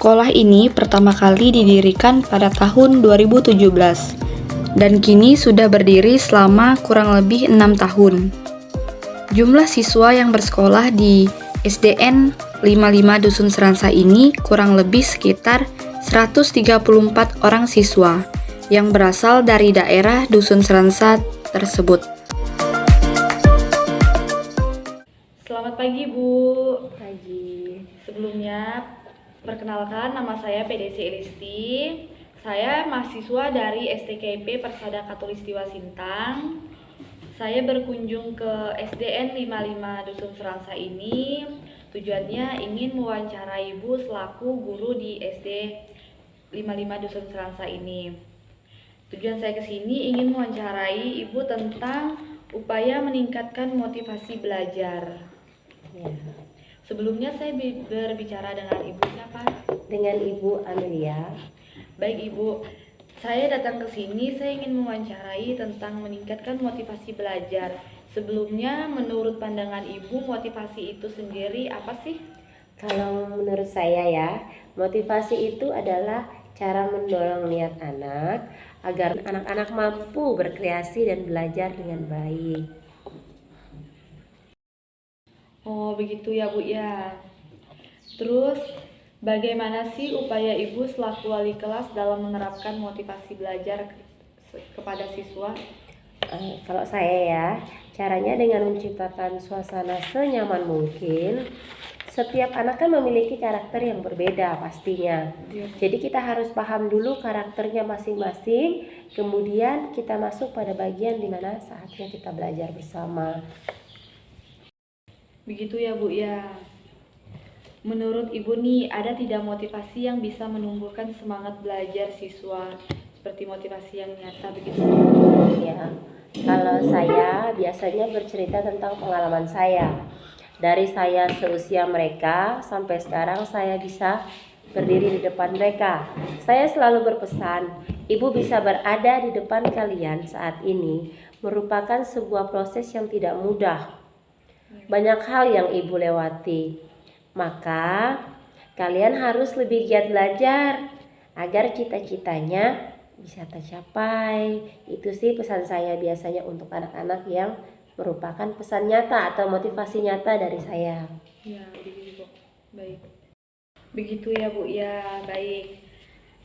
Sekolah ini pertama kali didirikan pada tahun 2017 dan kini sudah berdiri selama kurang lebih 6 tahun. Jumlah siswa yang bersekolah di SDN 55 Dusun Seransa ini kurang lebih sekitar 134 orang siswa yang berasal dari daerah Dusun Seransa tersebut. Selamat pagi, Bu. Pagi. Sebelumnya, perkenalkan nama saya PDC Elisti. Saya mahasiswa dari STKIP Persada Khatulistiwa Sintang. Saya berkunjung ke SDN 55 Dusun Seransa ini. Tujuannya ingin mewawancarai Ibu selaku guru di SD 55 Dusun Seransa ini. Tujuan saya ke sini ingin mewawancarai Ibu tentang upaya meningkatkan motivasi belajar. Ya. Sebelumnya saya berbicara dengan Ibu siapa? Dengan Ibu Amelia. Baik Ibu, saya datang ke sini saya ingin mewawancarai tentang meningkatkan motivasi belajar. Sebelumnya menurut pandangan Ibu motivasi itu sendiri apa sih? Kalau menurut saya ya, motivasi itu adalah cara mendorong niat anak agar anak-anak mampu berkreasi dan belajar dengan baik. Oh begitu ya Bu ya. Terus bagaimana sih upaya Ibu selaku wali kelas dalam menerapkan motivasi belajar kepada siswa? Kalau saya ya, caranya dengan menciptakan suasana senyaman mungkin. Setiap anak kan memiliki karakter yang berbeda pastinya. Jadi kita harus paham dulu karakternya masing-masing, kemudian kita masuk pada bagian dimana saatnya kita belajar bersama. Begitu ya Bu ya. Menurut Ibu nih, ada tidak motivasi yang bisa menumbuhkan semangat belajar siswa seperti motivasi yang nyata begitu? Ya, kalau saya biasanya bercerita tentang pengalaman saya. Dari saya seusia mereka sampai sekarang saya bisa berdiri di depan mereka. Saya selalu berpesan, Ibu bisa berada di depan kalian saat ini merupakan sebuah proses yang tidak mudah. Banyak hal yang Ibu lewati. Maka kalian harus lebih giat belajar agar cita-citanya bisa tercapai. Itu sih pesan saya biasanya untuk anak-anak yang merupakan pesan nyata atau motivasi nyata dari saya. Ya, begitu Bu. Baik. Begitu ya Bu ya, baik.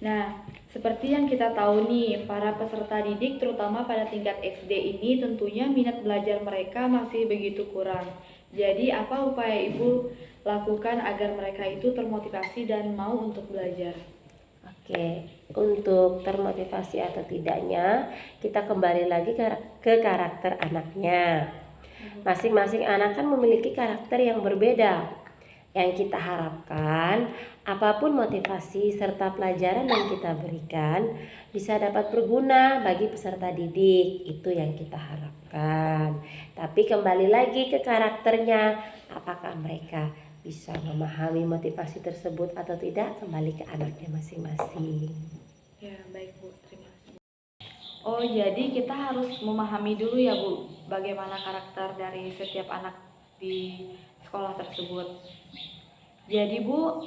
Nah, seperti yang kita tahu nih, para peserta didik terutama pada tingkat SD ini tentunya minat belajar mereka masih begitu kurang. Jadi, apa upaya Ibu lakukan agar mereka itu termotivasi dan mau untuk belajar? Oke, untuk termotivasi atau tidaknya, kita kembali lagi ke karakter anaknya. Masing-masing anak kan memiliki karakter yang berbeda. Yang kita harapkan, apapun motivasi serta pelajaran yang kita berikan bisa dapat berguna bagi peserta didik. Itu yang kita harapkan. Tapi kembali lagi ke karakternya, apakah mereka bisa memahami motivasi tersebut atau tidak, kembali ke anaknya masing-masing. Ya, baik Bu, terima kasih. Oh, jadi kita harus memahami dulu ya Bu, bagaimana karakter dari setiap anak di sekolah tersebut. Jadi Bu,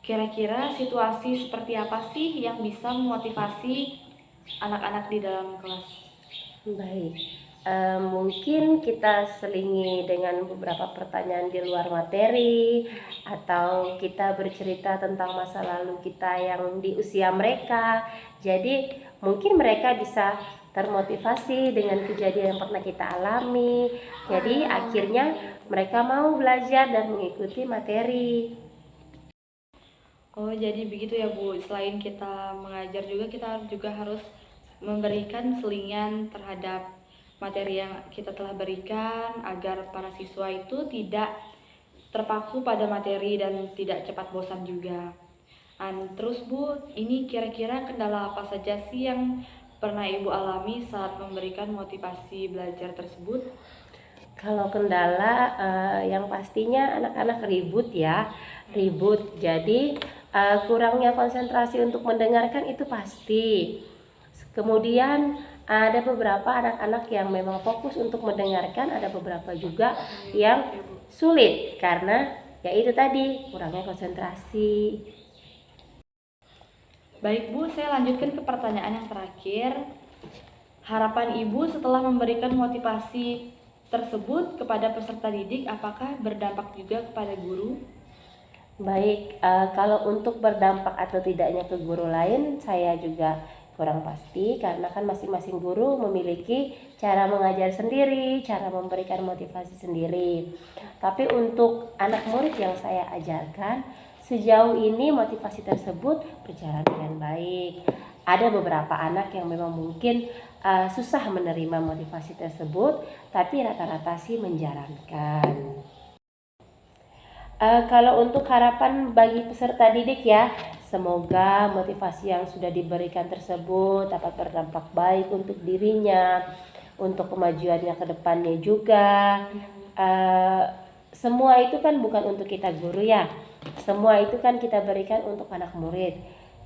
kira-kira situasi seperti apa sih yang bisa memotivasi anak-anak di dalam kelas? Baik, mungkin kita selingi dengan beberapa pertanyaan di luar materi, atau kita bercerita tentang masa lalu kita yang di usia mereka. Jadi mungkin mereka bisa termotivasi dengan kejadian yang pernah kita alami. Jadi akhirnya mereka mau belajar dan mengikuti materi. Oh, jadi begitu ya Bu. Selain kita mengajar juga, kita juga harus memberikan selingan terhadap materi yang kita telah berikan agar para siswa itu tidak terpaku pada materi dan tidak cepat bosan juga. Terus Bu, ini kira-kira kendala apa saja sih yang pernah Ibu alami saat memberikan motivasi belajar tersebut? Kalau kendala yang pastinya anak-anak ribut ya, ribut. Jadi kurangnya konsentrasi untuk mendengarkan itu pasti. Kemudian ada beberapa anak-anak yang memang fokus untuk mendengarkan, ada beberapa juga yang sulit karena ya itu tadi kurangnya konsentrasi. Baik Bu, saya lanjutkan ke pertanyaan yang terakhir. Harapan Ibu setelah memberikan motivasi tersebut kepada peserta didik, apakah berdampak juga kepada guru? Baik, kalau untuk berdampak atau tidaknya ke guru lain, saya juga kurang pasti karena kan masing-masing guru memiliki cara mengajar sendiri, cara memberikan motivasi sendiri. Tapi untuk anak murid yang saya ajarkan, sejauh ini motivasi tersebut berjalan dengan baik. Ada beberapa anak yang memang mungkin susah menerima motivasi tersebut, tapi rata-rata sih menjalankan. Kalau untuk harapan bagi peserta didik ya, semoga motivasi yang sudah diberikan tersebut dapat berdampak baik untuk dirinya, untuk kemajuannya ke depannya juga. Eh, Semua itu kan bukan untuk kita guru ya, semua itu kan kita berikan untuk anak murid.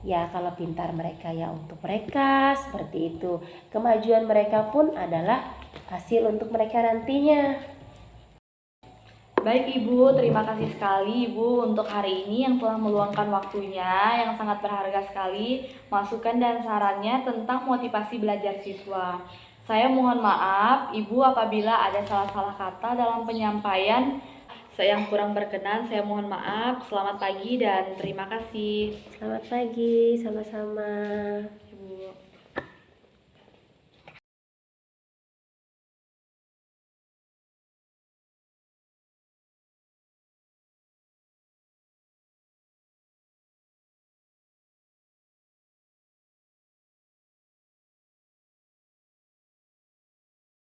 Ya kalau pintar mereka ya untuk mereka, seperti itu. Kemajuan mereka pun adalah hasil untuk mereka nantinya. Baik Ibu, terima kasih sekali Ibu untuk hari ini yang telah meluangkan waktunya yang sangat berharga sekali, masukan dan sarannya tentang motivasi belajar siswa. Saya mohon maaf Ibu apabila ada salah-salah kata dalam penyampaian. Saya yang kurang berkenan, saya mohon maaf. Selamat pagi dan terima kasih. Selamat pagi, sama-sama.